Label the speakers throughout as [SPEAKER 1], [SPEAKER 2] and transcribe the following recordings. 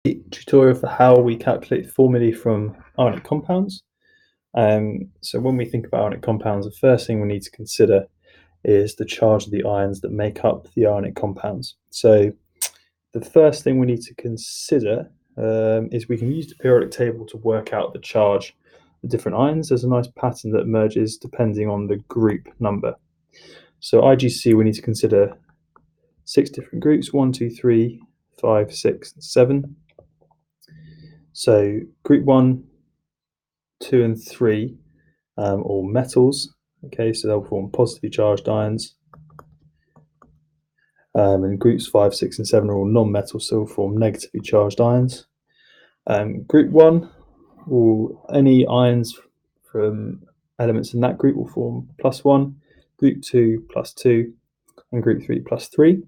[SPEAKER 1] Tutorial for how we calculate formulae from ionic compounds. So when we think about ionic compounds, the first thing we need to consider is the charge of the ions that make up the ionic compounds. So the first thing we need to consider is we can use the periodic table to work out the charge of different ions. There's a nice pattern that emerges depending on the group number. So IGC, we need to consider 6 different groups: 1, 2, 3, 5, 6, and 7. So group 1, 2, and 3 all metals. Okay, so they'll form positively charged ions. And groups 5, 6, and 7 are all non-metals, so will form negatively charged ions. Group 1, any ions from elements in that group will form +1, group 2 +2, and group 3 +3.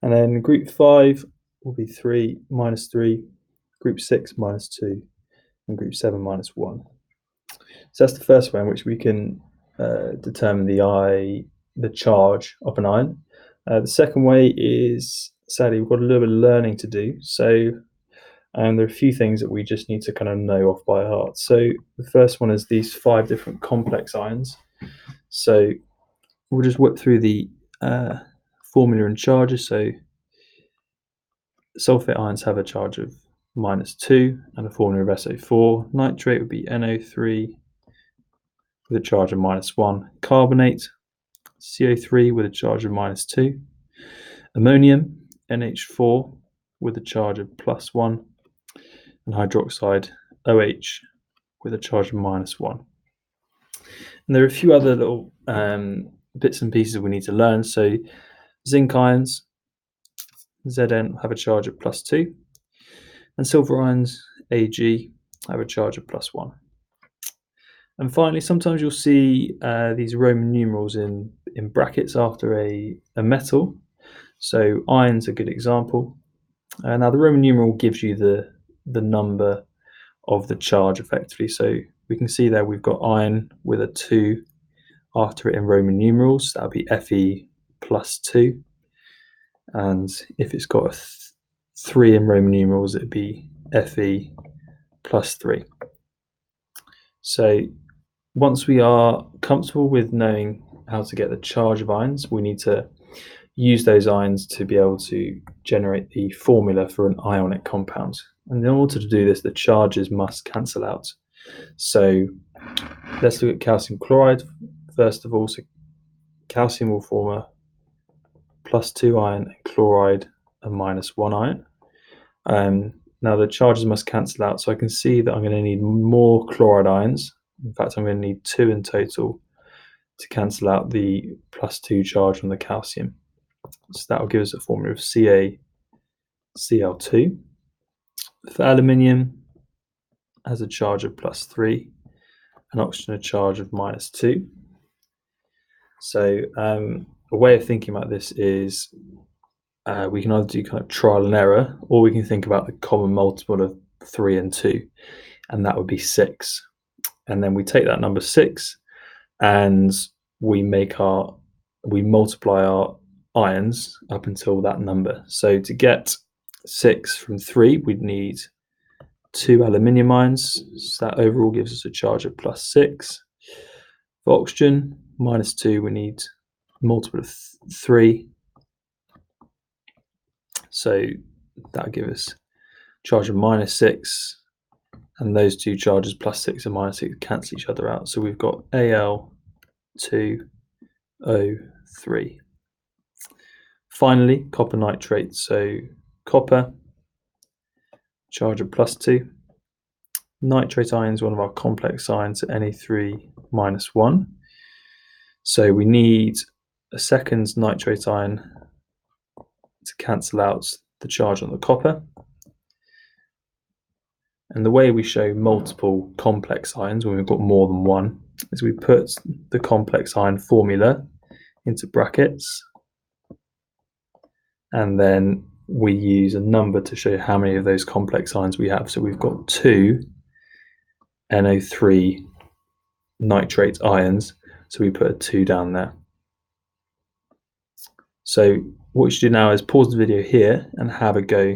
[SPEAKER 1] And then group 5 will be 3 -3, group 6 -2, and group 7 -1. So that's the first way in which we can determine the charge of an ion. The second way is, sadly, we've got a little bit of learning to do. So there are a few things that we just need to kind of know off by heart. So the first one is these 5 different complex ions. So we'll just whip through the formula and charges. So sulfate ions have a charge of -2 and a formula of SO4. Nitrate would be NO3 with a charge of -1. Carbonate, CO3 with a charge of -2. Ammonium, NH4 with a charge of +1. And hydroxide, OH, with a charge of -1. And there are a few other little bits and pieces we need to learn. So zinc ions, Zn, have a charge of +2. And silver ions, Ag, have a charge of +1. And finally, sometimes you'll see these Roman numerals in brackets after a metal. So iron's a good example. Now the Roman numeral gives you the number of the charge effectively. So we can see there we've got iron with a 2 after it in Roman numerals. That would be Fe +2. And if it's got a 3 in Roman numerals, it would be Fe +3. So once we are comfortable with knowing how to get the charge of ions, we need to use those ions to be able to generate the formula for an ionic compound. And in order to do this, the charges must cancel out. So let's look at calcium chloride first of all. So calcium will form a +2 ion and chloride a -1 ion. Now the charges must cancel out, so I can see that I'm going to need more chloride ions. In fact, I'm going to need 2 in total to cancel out the +2 charge on the calcium. So that will give us a formula of CaCl2. For aluminium, has a charge of +3, and oxygen a charge of -2. So a way of thinking about this is we can either do kind of trial and error, or we can think about the common multiple of 3 and 2, and that would be 6. And then we take that number 6 and we multiply our ions up until that number. So to get 6 from 3, we'd need 2 aluminium ions. So that overall gives us a charge of +6. For oxygen, -2, we need a multiple of 3. So that'll give us a charge of -6. And those two charges, +6 and -6, cancel each other out. So we've got Al2O3. Finally, copper nitrate. So copper, charge of +2. Nitrate ion is one of our complex ions at Na3-1. So we need a second nitrate ion to cancel out the charge on the copper. And the way we show multiple complex ions when we've got more than one is we put the complex ion formula into brackets, and then we use a number to show how many of those complex ions we have. So we've got 2 NO3 nitrate ions, so we put a 2 down there. So what you should do now is pause the video here and have a go